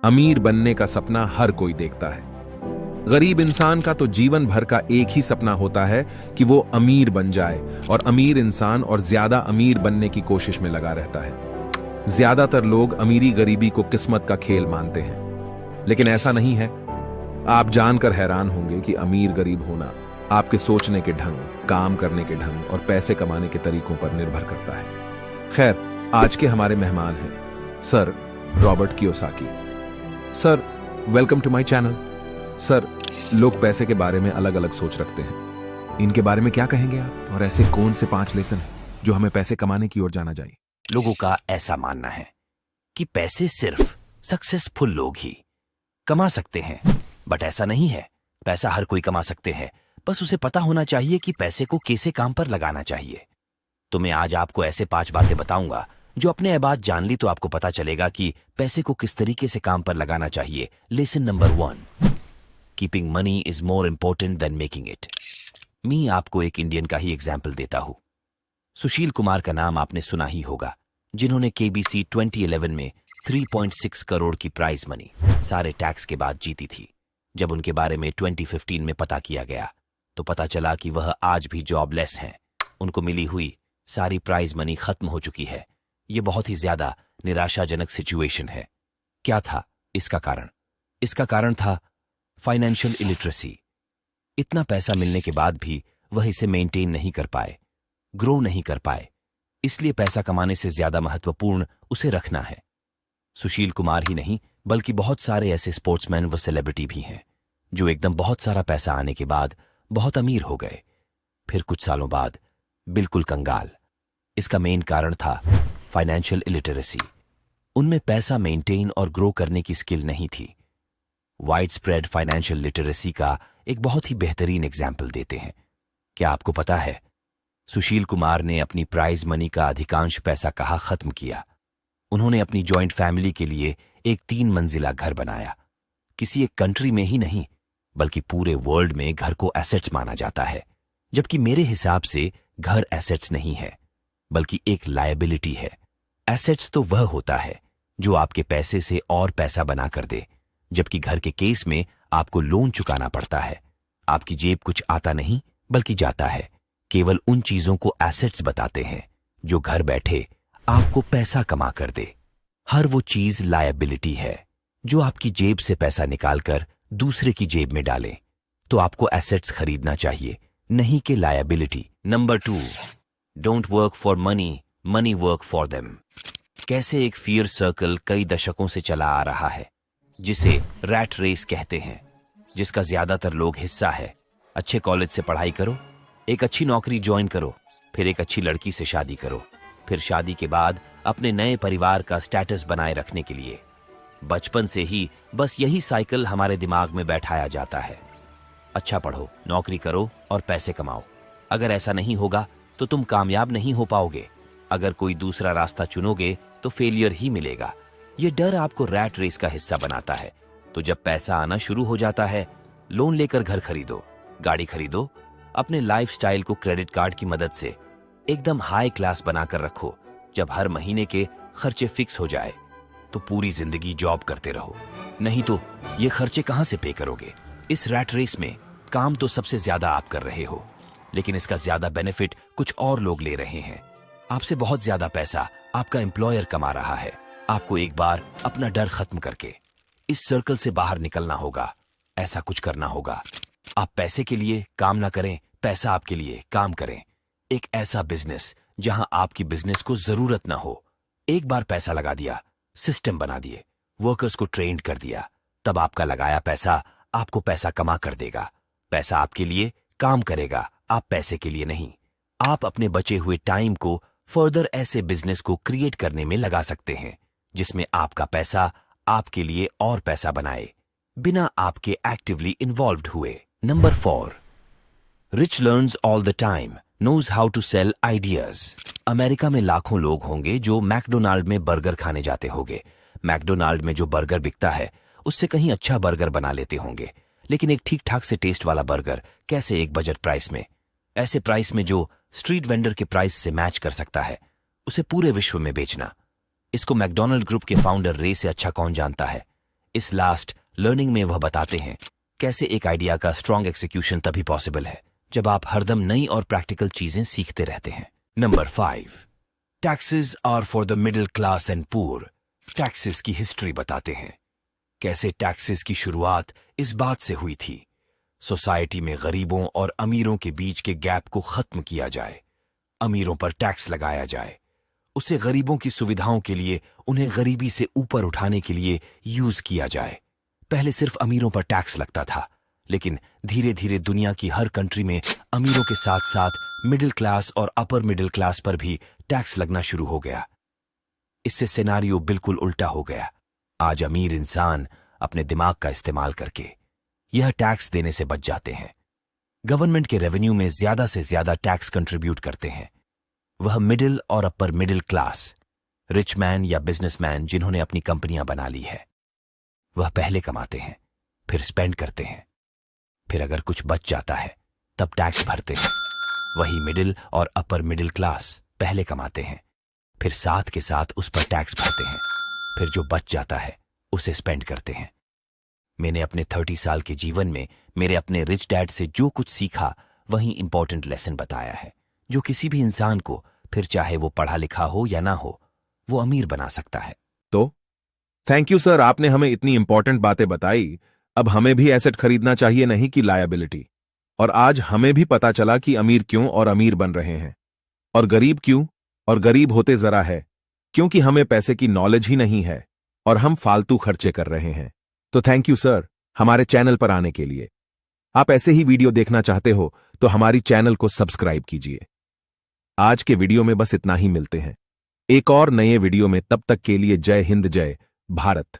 अमीर बनने का सपना हर कोई देखता है। गरीब इंसान का तो जीवन भर का एक ही सपना होता है कि वो अमीर बन जाए, और अमीर इंसान और ज्यादा अमीर बनने की कोशिश में लगा रहता है। ज्यादातर लोग अमीरी गरीबी को किस्मत का खेल मानते हैं, लेकिन ऐसा नहीं है। आप जानकर हैरान होंगे कि अमीर गरीब होना आपके सोचने के ढंग, काम करने के ढंग और पैसे कमाने के तरीकों पर निर्भर करता है। खैर, आज के हमारे मेहमान हैं sir Robert Kiyosaki. Sir, welcome to my channel. Sir, लोग पैसे के बारे में अलग अलग सोच रखते हैं, इनके बारे में क्या कहेंगे आप? और ऐसे कौन से 5 लेसन हैं जो हमें पैसे कमाने की ओर जाना चाहिए? लोगों का ऐसा मानना है कि पैसे सिर्फ सक्सेसफुल लोग ही कमा सकते हैं, बट ऐसा नहीं है। पैसा हर कोई कमा सकते हैं, बस उसे पता होना चाहिए कि पैसे को कैसे काम पर लगाना चाहिए। तो मैं आज आपको ऐसे 5 बातें बताऊंगा जो अपने ये बात जान ली तो आपको पता चलेगा कि पैसे को किस तरीके से काम पर लगाना चाहिए। Lesson number 1, keeping money is more important than making it. मैं आपको एक इंडियन का ही एग्जाम्पल देता हूं। सुशील कुमार का नाम आपने सुना ही होगा, जिन्होंने केबीसी 2011 में 3.6 करोड़ की प्राइज मनी सारे टैक्स के बाद जीती थी। जब उनके बारे में 2015 में पता किया गया तो पता चला कि वह आज भी जॉबलेस हैं। उनको मिली हुई सारी प्राइज मनी खत्म हो चुकी है। ये बहुत ही ज्यादा निराशाजनक सिचुएशन है। क्या था इसका कारण? इसका कारण था फाइनेंशियल इलिटरेसी। इतना पैसा मिलने के बाद भी वह इसे मेंटेन नहीं कर पाए, ग्रो नहीं कर पाए। इसलिए पैसा कमाने से ज्यादा महत्वपूर्ण उसे रखना है। सुशील कुमार ही नहीं बल्कि बहुत सारे ऐसे स्पोर्ट्समैन व सेलिब्रिटी भी हैं जो एकदम बहुत सारा पैसा आने के बाद बहुत अमीर हो गए, फिर कुछ सालों बाद बिल्कुल कंगाल। इसका मेन कारण था फाइनेंशियल इलिटरेसी। उनमें पैसा मेंटेन और ग्रो करने की स्किल नहीं थी। वाइड स्प्रेड फाइनेंशियल लिटरेसी का एक बहुत ही बेहतरीन एग्जाम्पल देते हैं। क्या आपको पता है, सुशील कुमार ने अपनी प्राइज मनी का अधिकांश पैसा कहाँ खत्म किया? उन्होंने अपनी जॉइंट फैमिली के लिए एक 3 मंजिला घर बनाया। किसी एक कंट्री में ही नहीं बल्कि पूरे वर्ल्ड में घर को एसेट्स माना जाता है, जबकि मेरे हिसाब से घर एसेट्स नहीं है बल्कि एक लायबिलिटी है। एसेट्स तो वह होता है जो आपके पैसे से और पैसा बना कर दे, जबकि घर के केस में आपको लोन चुकाना पड़ता है। आपकी जेब कुछ आता नहीं बल्कि जाता है। केवल उन चीजों को एसेट्स बताते हैं जो घर बैठे आपको पैसा कमा कर दे। हर वो चीज लायबिलिटी है जो आपकी जेब से पैसा निकालकर दूसरे की जेब में डाले। तो आपको एसेट्स खरीदना चाहिए, नहीं कि liability. Number 2, don't work for money, money work for them. कैसे एक फियर सर्कल कई दशकों से चला आ रहा है जिसे रैट रेस कहते हैं, जिसका ज्यादातर लोग हिस्सा है। अच्छे कॉलेज से पढ़ाई करो, एक अच्छी नौकरी ज्वाइन करो, फिर एक अच्छी लड़की से शादी करो, फिर शादी के बाद अपने नए परिवार का स्टेटस बनाए रखने के लिए। बचपन से ही बस यही साइकिल हमारे दिमाग में बैठाया जाता है। अच्छा पढ़ो, नौकरी करो और पैसे कमाओ। अगर ऐसा नहीं होगा तो तुम कामयाब नहीं हो पाओगे। अगर कोई दूसरा रास्ता चुनोगे तो फेलियर ही मिलेगा। ये डर आपको रैट रेस का हिस्सा बनाता है। तो जब पैसा आना शुरू हो जाता है, लोन लेकर घर खरीदो, गाड़ी खरीदो, अपने लाइफस्टाइल को क्रेडिट कार्ड की मदद से एकदम हाई क्लास बनाकर रखो। जब हर महीने के खर्चे फिक्स हो जाए तो पूरी जिंदगी जॉब करते रहो, नहीं तो ये खर्चे कहां से पे करोगे? इस रैट रेस में काम तो सबसे ज्यादा आप कर रहे हो, लेकिन इसका ज्यादा बेनिफिट कुछ और लोग ले रहे हैं। आपसे बहुत ज्यादा पैसा आपका एम्प्लॉयर कमा रहा है। आपको एक बार अपना डर खत्म करके इस सर्कल से बाहर निकलना होगा। ऐसा कुछ करना होगा। आप पैसे के लिए काम ना करें, पैसा आपके लिए काम करें। एक ऐसा बिजनेस जहां आपकी बिजनेस को जरूरत ना हो। एक बार पैसा लगा दिया, सिस्टम बना दिए, वर्कर्स को ट्रेंड कर दिया, तब आपका लगाया पैसा आपको पैसा कमा कर देगा। पैसा आपके लिए काम करेगा, आप पैसे के लिए नहीं। आप अपने बचे हुए टाइम को फर्दर ऐसे बिजनेस को क्रिएट करने में लगा सकते हैं जिसमें आपका पैसा आपके लिए और पैसा बनाए, बिना आपके एक्टिवली इन्वॉल्व्ड हुए। Number 4, rich learns all the time, knows how to sell ideas. America में लाखों लोग होंगे जो मैकडोनाल्ड में बर्गर खाने जाते होंगे। मैकडोनाल्ड में जो बर्गर बिकता है उससे कहीं अच्छा बर्गर बना लेते होंगे, लेकिन एक ठीक ठाक से टेस्ट वाला बर्गर कैसे एक बजट प्राइस में, ऐसे प्राइस में जो स्ट्रीट वेंडर के प्राइस से मैच कर सकता है, उसे पूरे विश्व में बेचना। इसको मैकडोनाल्ड ग्रुप के फाउंडर रे से अच्छा कौन जानता है। इस लास्ट लर्निंग में वह बताते हैं कैसे एक आइडिया का स्ट्रॉन्ग एग्जीक्यूशन तभी पॉसिबल है जब आप हरदम नई और प्रैक्टिकल चीजें सीखते रहते हैं। Number 5, taxes are for the middle class and poor. Taxes की हिस्ट्री बताते हैं कैसे टैक्सेस की शुरुआत इस बात से हुई थी सोसाइटी में गरीबों और अमीरों के बीच के गैप को खत्म किया जाए, अमीरों पर टैक्स लगाया जाए, उसे गरीबों की सुविधाओं के लिए, उन्हें गरीबी से ऊपर उठाने के लिए यूज किया जाए। पहले सिर्फ अमीरों पर टैक्स लगता था, लेकिन धीरे धीरे दुनिया की हर कंट्री में अमीरों के साथ साथ मिडिल क्लास और अपर मिडिल क्लास पर भी टैक्स लगना शुरू हो गया। इससे सिनेरियो बिल्कुल उल्टा हो गया। आज अमीर इंसान अपने दिमाग का इस्तेमाल करके यह टैक्स देने से बच जाते हैं। गवर्नमेंट के रेवेन्यू में ज्यादा से ज्यादा टैक्स कंट्रीब्यूट करते हैं वह मिडिल और upper middle class, rich man या बिजनेसमैन जिन्होंने अपनी कंपनियां बना ली है। वह पहले कमाते हैं, फिर स्पेंड करते हैं, फिर अगर कुछ बच जाता है तब टैक्स भरते हैं। वही मिडिल और अपर मिडिल क्लास पहले कमाते हैं, फिर साथ के साथ उस पर टैक्स भरते हैं, फिर जो बच जाता है उसे स्पेंड करते हैं। मैंने अपने 30 साल के जीवन में मेरे अपने रिच डैड से जो कुछ सीखा वही इंपॉर्टेंट लेसन बताया है जो किसी भी इंसान को, फिर चाहे वो पढ़ा लिखा हो या ना हो, वो अमीर बना सकता है। तो थैंक यू सर, आपने हमें इतनी इंपॉर्टेंट बातें बताई। अब हमें भी एसेट खरीदना चाहिए, नहीं कि लायबिलिटी। और आज हमें भी पता चला कि अमीर क्यों और अमीर बन रहे हैं और गरीब क्यों और गरीब होते जरा है, क्योंकि हमें पैसे की नॉलेज ही नहीं है और हम फालतू खर्चे कर रहे हैं। तो थैंक यू सर हमारे चैनल पर आने के लिए। आप ऐसे ही वीडियो देखना चाहते हो तो हमारी चैनल को सब्सक्राइब कीजिए। आज के वीडियो में बस इतना ही, मिलते हैं एक और नए वीडियो में। तब तक के लिए जय हिंद, जय भारत।